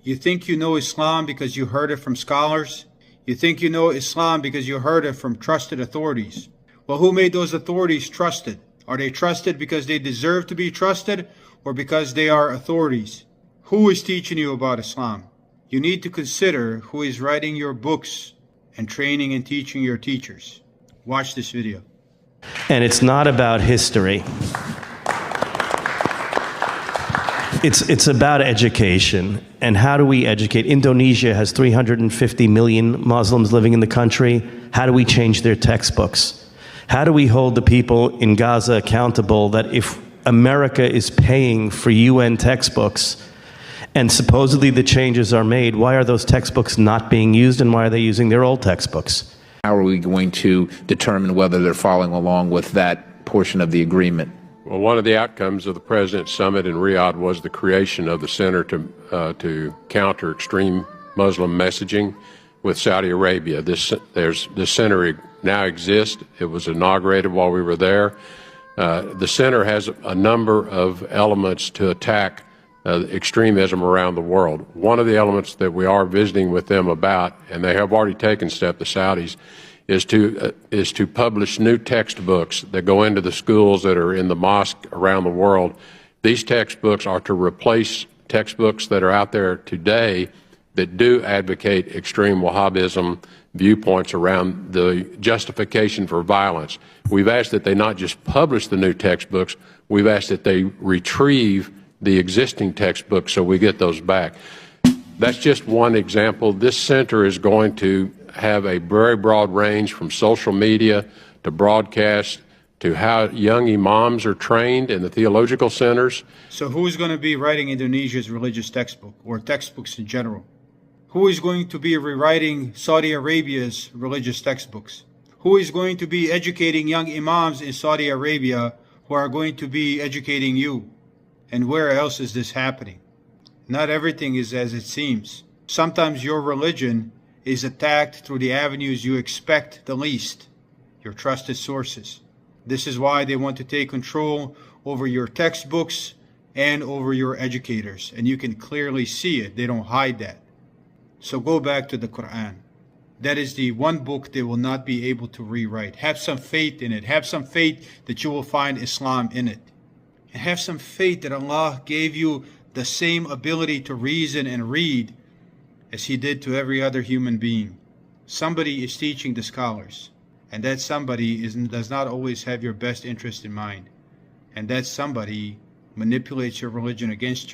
You think you know Islam because you heard it from scholars? You think you know Islam because you heard it from trusted authorities? Well, who made those authorities trusted? Are they trusted because they deserve to be trusted or because they are authorities? Who is teaching you about Islam? You need to consider who is writing your books and training and teaching your teachers. Watch this video. And it's not about history. It's about education. And how do we educate? Indonesia has 350 million Muslims living in the country. How do we change their textbooks? How do we hold the people in Gaza accountable that if America is paying for UN textbooks and supposedly the changes are made, why are those textbooks not being used and why are they using their old textbooks? How are we going to determine whether they're following along with that portion of the agreement? Well, one of the outcomes of the President's Summit in Riyadh was the creation of the Center to counter extreme Muslim messaging with Saudi Arabia. This center now exists. It was inaugurated while we were there. The center has a number of elements to attack extremism around the world. One of the elements that we are visiting with them about, and they have already taken steps, the Saudis, is to publish new textbooks that go into the schools that are in the mosque around the world. These textbooks are to replace textbooks that are out there today that do advocate extreme Wahhabism viewpoints around the justification for violence. We've asked that they not just publish the new textbooks, we've asked that they retrieve the existing textbooks so we get those back. That's just one example. This center is going to have a very broad range from social media to broadcast to how young imams are trained in the theological centers. So who is going to be writing Indonesia's religious textbook or textbooks in general? Who is going to be rewriting Saudi Arabia's religious textbooks? Who is going to be educating young imams in Saudi Arabia who are going to be educating you? And where else is this happening? Not everything is as it seems. Sometimes your religion is attacked through the avenues you expect the least, your trusted sources. This is why they want to take control over your textbooks and over your educators. And you can clearly see it. They don't hide that. So go back to the Quran. That is the one book they will not be able to rewrite. Have some faith in it. Have some faith that you will find Islam in it. And have some faith that Allah gave you the same ability to reason and read as He did to every other human being. Somebody is teaching the scholars, and that somebody does not always have your best interest in mind, and that somebody manipulates your religion against you.